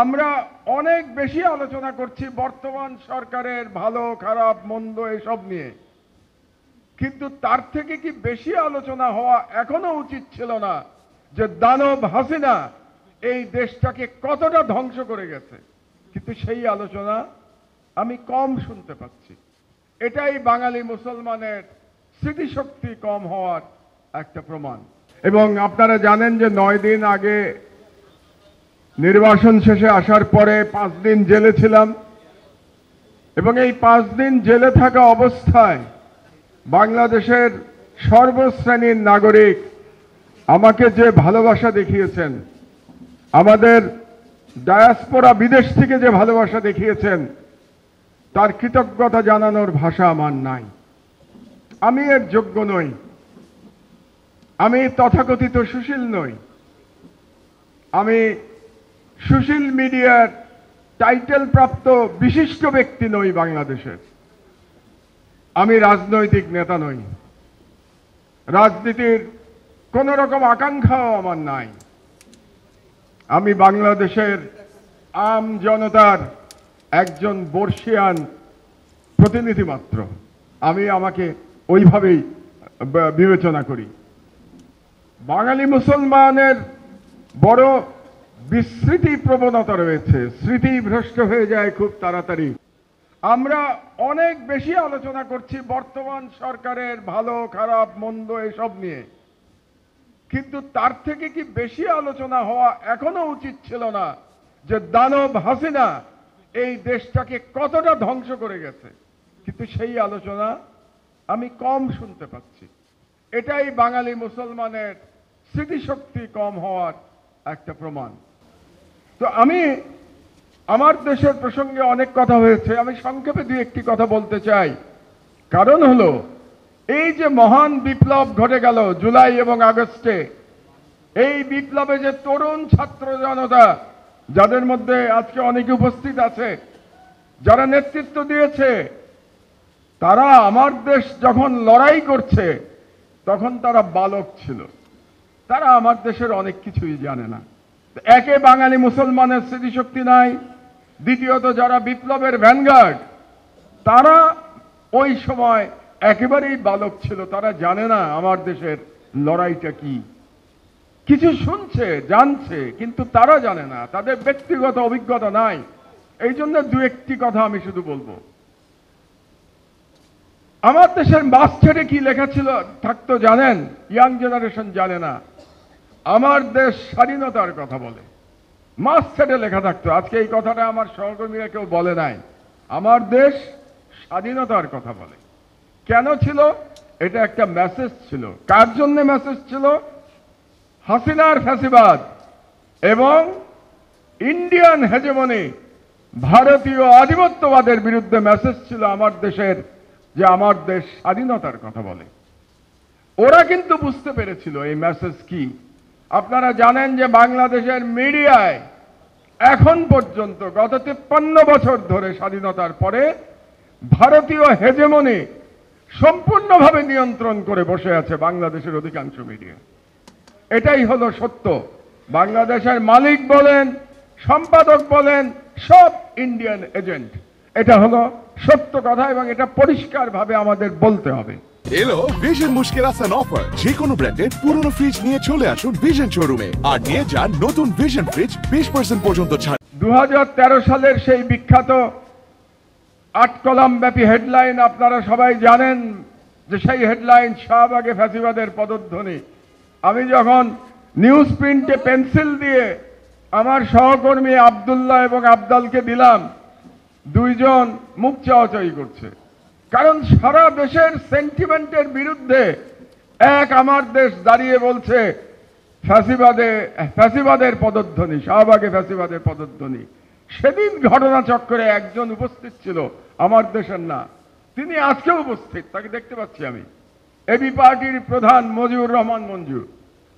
আমরা অনেক বেশি আলোচনা করছি বর্তমান সরকারের ভালো খারাপ মন্দ এসব নিয়ে, কিন্তু তার থেকে কি বেশি আলোচনা হওয়া এখনো উচিত ছিল না যে দানব হাসিনা এই দেশটাকে কতটা ধ্বংস করে গেছে? কিন্তু সেই আলোচনা আমি কম শুনতে পাচ্ছি। এটাই বাঙালি মুসলমানের স্মৃতিশক্তি কম হওয়ার একটা প্রমাণ। এবং আপনারা জানেন যে 9 দিন আগে নির্বাচন শেষে আসার পরে 5 দিন জেলে ছিলাম, এবং এই 5 দিন জেলে থাকা অবস্থায় বাংলাদেশের সর্বশ্রেণীর নাগরিক আমাকে যে ভালোবাসা দেখিয়েছেন, আমাদের ডায়াসপোরা বিদেশ থেকে যে ভালোবাসা দেখিয়েছেন, তার কৃতজ্ঞতা জানানোর ভাষা আমার নাই। আমি এর যোগ্য নই, আমি তথাকথিত সুশীল নই, আমি সোশ্যাল মিডিয়ার টাইটেল প্রাপ্ত বিশিষ্ট ব্যক্তি নই বাংলাদেশের, আমি রাজনৈতিক নেতা নই, রাজনীতির কোন রকম আকাঙ্ক্ষাও আমার নাই। আমি বাংলাদেশের আম জনতার একজন বর্ষিয়ান প্রতিনিধি মাত্র। আমি আমাকে ওইভাবেই বিবেচনা করি। বাঙালি মুসলমানের বড় বিস্মৃতি প্রবণতা রয়েছে, স্মৃতি ভ্রষ্ট হয়ে যায় খুব তাড়াতাড়ি। আমরা অনেক বেশি আলোচনা করছি বর্তমান সরকারের ভালো খারাপ মন্দ এসব নিয়ে, কিন্তু তার থেকে কি বেশি আলোচনা হওয়া এখনো উচিত ছিল না যে দানব হাসিনা এই দেশটাকে কতটা ধ্বংস করে গেছে? কিন্তু সেই আলোচনা আমি কম শুনতে পাচ্ছি। এটাই বাঙালি মুসলমানের স্মৃতিশক্তি কম হওয়ার একটা প্রমাণ। তো আমি আমার দেশের প্রসঙ্গে অনেক কথা হয়েছে, আমি সংক্ষেপে 2-1টি কথা বলতে চাই। কারণ হলো, এই যে মহান বিপ্লব ঘটে গেল জুলাই এবং আগস্টে, এই বিপ্লবে যে তরুণ ছাত্র জনতা, যাদের মধ্যে আজকে অনেকে উপস্থিত আছে, যারা নেতৃত্ব দিয়েছে, তারা আমার দেশ যখন লড়াই করছে তখন তারা বালক ছিল, তারা আমার দেশের অনেক কিছুই জানে না। একে বাঙালি মুসলমানের স্মৃতিশক্তি নাই, দ্বিতীয়ত যারা বিপ্লবের ভ্যানগার্ড, তারা ওই সময় একেবারেই বালক ছিল, তারা জানে না আমার দেশের লড়াইটা কি। কিছু শুনছে জানছে, কিন্তু তারা জানে না, তাদের ব্যক্তিগত অভিজ্ঞতা নাই। এই জন্য 2-1টি কথা আমি শুধু বলবো। আমার দেশের মাস্টারে কি লেখা ছিল থাকতো জানেন? ইয়াং জেনারেশন জানে না। আমার দেশ স্বাধীনতার কথা বলে, মাস্টারে লেখা থাকতো। আজকে এই কথাটা আমার সহকর্মীরা কেউ বলে নাই। আমার দেশ স্বাধীনতার কথা বলে। কেন ছিল? এটা একটা মেসেজ ছিল। কার জন্য মেসেজ ছিল? হাসিনার ফ্যাসিবাদ এবং ইন্ডিয়ান হেজেমনি, ভারতীয় আধিপত্যবাদের বিরুদ্ধে মেসেজ ছিল আমার দেশের, যে আমার দেশ স্বাধীনতার কথা বলে। ওরা কিন্তু বুঝতে পেরেছিল এই মেসেজ কি। আপনারা জানেন যে বাংলাদেশের মিডিয়ায় এখন পর্যন্ত গত 53 বছর ধরে স্বাধীনতার পরে ভারতীয় হেজেমনি সম্পূর্ণভাবে নিয়ন্ত্রণ করে বসে আছে বাংলাদেশের অধিকাংশ মিডিয়া। এটাই হলো সত্য। বাংলাদেশের মালিক বলেন, সম্পাদক বলেন, সব ইন্ডিয়ান এজেন্ট। এটা হলো সত্য কথা, এবং এটা পরিষ্কারভাবে আমাদের বলতে হবে। এলো ভিশন মুশকিল আসান অফার। যে কোনো ব্র্যান্ডের পুরনো ফ্রিজ নিয়ে চলে আসুন ভিশন শোরুমে আর নিয়ে যান নতুন ভিশন ফ্রিজ 20% পর্যন্ত ছাড়। 2013 সালের সেই বিখ্যাত 8 কলাম ব্যাপী হেডলাইন আপনারা সবাই জানেন, যে সেই হেডলাইন শাহবাগে ফ্যাসিবাদের পদধ্বনি। আমি যখন নিউজ প্রিন্টে পেন্সিল দিয়ে আমার সহকর্মী আব্দুল্লাহ এবং আবদালকে দিলাম, 2 জন মুখ চাওয়াচাই করছে। কারণ সারা দেশের সেন্টিমেন্টের বিরুদ্ধে আমার দেশ দাঁড়িয়ে বলছে ফ্যাসিবাদের পদধ্বনি, শাহবাগে ফ্যাসিবাদের পদধ্বনি। সেদিন ঘটনাচক্রে একজন উপস্থিত ছিল, আমার দেশের না, তিনি আজকেও উপস্থিত, তাকে দেখতে পাচ্ছি আমি। এবি পার্টির প্রধান মজিউর রহমান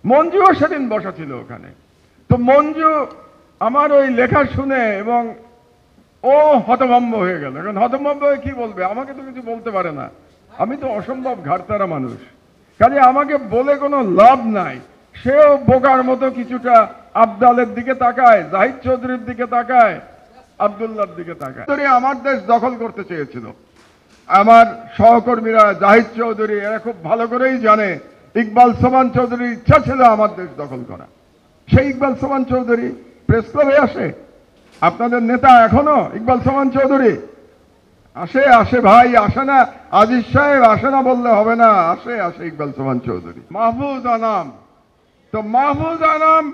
মঞ্জুও সেদিন বসা ছিল ওখানে। তো মঞ্জু আমার ওই লেখা শুনে এবং ও হতভম্ব হয়ে গেল। এখন হতভম্ব হয়ে কি বলবে? আমাকে তো কিছু বলতে পারে না, আমি তো অসম্ভব ঘাড়তারা মানুষ, কাজে আমাকে বলে কোনো লাভ নাই। সেও বোকার মতো কিছুটা আবদালের দিকে তাকায়, জাহিদ চৌধুরীর দিকে তাকায়, আব্দুল্লাহর দিকে তাকায়। আমার দেশ দখল করতে চেয়েছিল। আমার সহকর্মীরা জাহিদ চৌধুরী এরা খুব ভালো করেই জানে ইকবাল সোমান চৌধুরীর ইচ্ছা ছিল আমার দেশ দখল করা। সেই ইকবাল সোমান চৌধুরী প্রেস ক্লাবে আসে, আপনাদের নেতা এখনো ইকবাল সোমান চৌধুরী আসে ভাই, আসে না আজিজ সাহেব, আসে না বললে হবে না, আসে ইকবাল সোমান চৌধুরী। মাহফুজ আনাম, তো মাহফুজ আনাম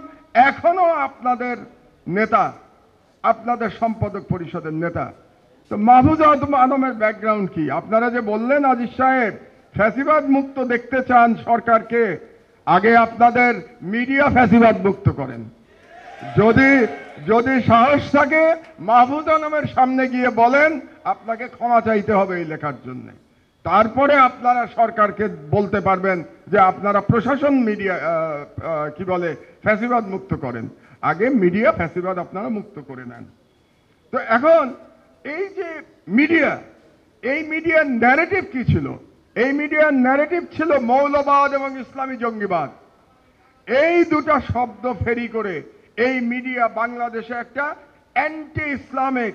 এখনো আপনাদের নেতা, আপনাদের সম্পাদক পরিষদের নেতা। তো মাহফুজ আনামের ব্যাকগ্রাউন্ড কি? আপনারা যে বললেন আজিজ সাহেব ফ্যাসিবাদ মুক্ত দেখতে চান সরকারকে, আগে আপনাদের মিডিয়া ফ্যাসিবাদ মুক্ত করেন। যদি সাহস থাকে মাহফুজ আনামের সামনে গিয়ে বলেন আপনাকে ক্ষমা চাইতে হবে এই লেখার জন্য, তারপরে আপনারা সরকারকে বলতে পারবেন যে আপনারা প্রশাসন মিডিয়া কি বলে ফ্যাসিবাদ মুক্ত করেন। আগে মিডিয়া ফ্যাসিবাদ আপনারা মুক্ত করে নেন। তো এখন এই যে মিডিয়া, এই মিডিয়ার ন্যারেটিভ কি ছিল? এই মিডিয়ার ন্যারেটিভ ছিল মৌলবাদ এবং ইসলামী জঙ্গিবাদ। এই দুটা শব্দ ফেরি করে এই মিডিয়া বাংলাদেশে একটা অ্যান্টি ইসলামিক,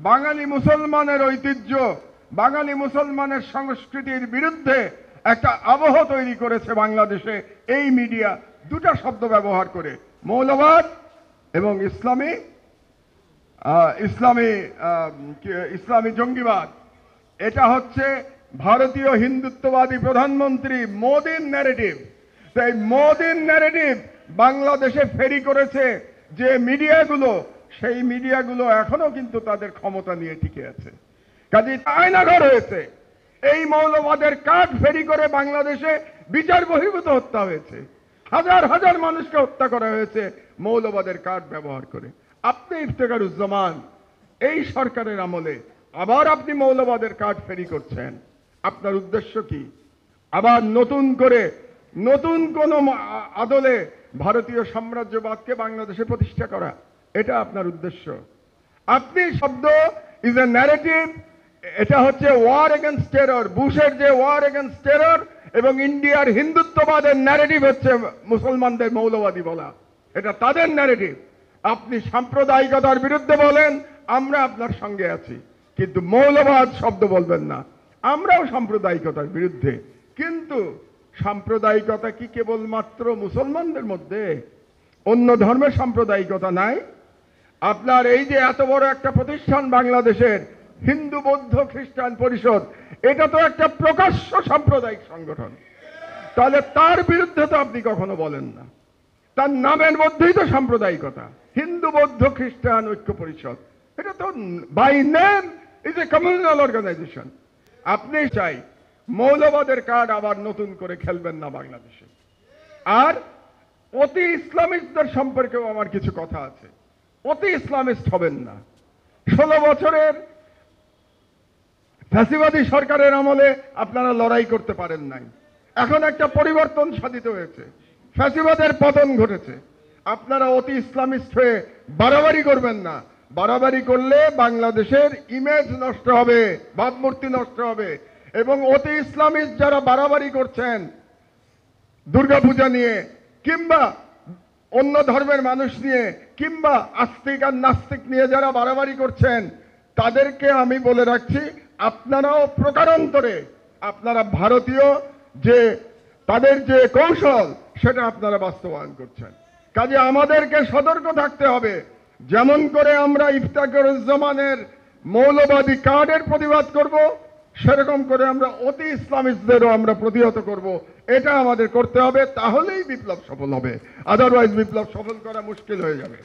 বাঙালি মুসলমানের ঐতিহ্য, বাঙালি মুসলমানের সংস্কৃতির বিরুদ্ধে একটা আবহ তৈরি করেছে বাংলাদেশে। এই মিডিয়া দুটা শব্দ ব্যবহার করে, মৌলবাদ এবং ইসলামী জঙ্গিবাদ। এটা হচ্ছে ভারতীয় হিন্দুত্ববাদী প্রধানমন্ত্রী মোদির ন্যারেটিভ। তাই মোদির ন্যারেটিভ বাংলাদেশে ফেরি করেছে যে মিডিয়াগুলো, সেই মিডিয়াগুলো এখনো কিন্তু তাদের ক্ষমতা নিয়ে টিকে আছে। কাজে আয়নাঘর হয়েছে। এই মৌলবাদের কাঠ ফেরি করে বাংলাদেশে বিচার বহির্ভূত হত্যা হয়েছে, হাজার হাজার মানুষকে হত্যা করা হয়েছে মৌলবাদের কাঠ ব্যবহার করে। আপনি ইফতেখারুজ্জামান এই সরকারের আমলে আবার আপনি মৌলবাদের কাঠ ফেরি করছেন। আপনার উদ্দেশ্য কি? আবার নতুন কোন আদলে ভারতীয় সাম্রাজ্যবাদকে বাংলাদেশে প্রতিষ্ঠা করা, এটা আপনার উদ্দেশ্য। আপনি শব্দ ইজ এ ন্যারেটিভ, এটা হচ্ছে ওয়ার এগেনস্ট টেরর, বুশের যে ওয়ার এগেনস্ট টেরর এবং ইন্ডিয়ার হিন্দুত্ববাদের ন্যারেটিভ হচ্ছে মুসলমানদের মৌলবাদী বলা, এটা তাদের ন্যারেটিভ। আপনি সাম্প্রদায়িকতার বিরুদ্ধে বলেন, আমরা আপনার সঙ্গে আছি, কিন্তু মৌলবাদ শব্দ বলবেন না। আমরাও সাম্প্রদায়িকতার বিরুদ্ধে, কিন্তু সাম্প্রদায়িকতা কি কেবলমাত্র মুসলমানদের মধ্যে? অন্য ধর্মের সাম্প্রদায়িকতা নাই? আপনার এই যে এত বড় একটা প্রতিষ্ঠান বাংলাদেশের হিন্দু বৌদ্ধ খ্রিস্টান পরিষদ, এটা তো একটা প্রকাশ্য সাম্প্রদায়িক সংগঠন। তাহলে তার বিরুদ্ধে তো আপনি কখনো বলেন না। তার নামের মধ্যেই তো সাম্প্রদায়িকতা, হিন্দু বৌদ্ধ খ্রিস্টান ঐক্য পরিষদ। এটা তো by name is a communal organisation. আপনি চাই মৌলবাদের কার্ড আবার নতুন করে খেলবেন না বাংলাদেশে। আর অতি ইসলামিস্টদের সম্পর্কেও আমার কিছু কথা আছে। অতি ইসলামিস্ট হবেন না। 16 বছরের ফ্যাসিবাদী সরকারের আমলে আপনারা লড়াই করতে পারেন নাই। এখন একটা পরিবর্তন সাধিত হয়েছে, ফ্যাসিবাদের পতন ঘটেছে। আপনারা অতি ইসলামিস্ট হয়ে বাড়াবাড়ি করবেন না। বাড়াবাড়ি করলে বাংলাদেশের ইমেজ নষ্ট হবে, ভাবমূর্তি নষ্ট হবে। এবং অতি ইসলামিস্ট যারা বাড়াবাড়ি করছেন দুর্গাপূজা নিয়ে, কিংবা অন্য ধর্মের মানুষ নিয়ে, কিংবা আস্তিক আর নাস্তিক নিয়ে যারা বাড়াবাড়ি করছেন, তাদেরকে আমি বলে রাখছি, আপনারাও প্রকারান্তরে আপনারা ভারতীয় যে তাদের যে কৌশল, সেটা আপনারা বাস্তবায়ন করছেন। কাজে আমাদেরকে সতর্ক থাকতে হবে। যেমন করে আমরা ইফতেখারুজ্জামানের মৌলবাদী কার্ডের প্রতিবাদ করব, সেরকম করে আমরা অতি ইসলামিস্টদেরও আমরা প্রতিহত করব। এটা আমাদের করতে হবে, তাহলেই বিপ্লব সফল হবে। আদারওয়াইজ বিপ্লব সফল করা মুশকিল হয়ে যাবে।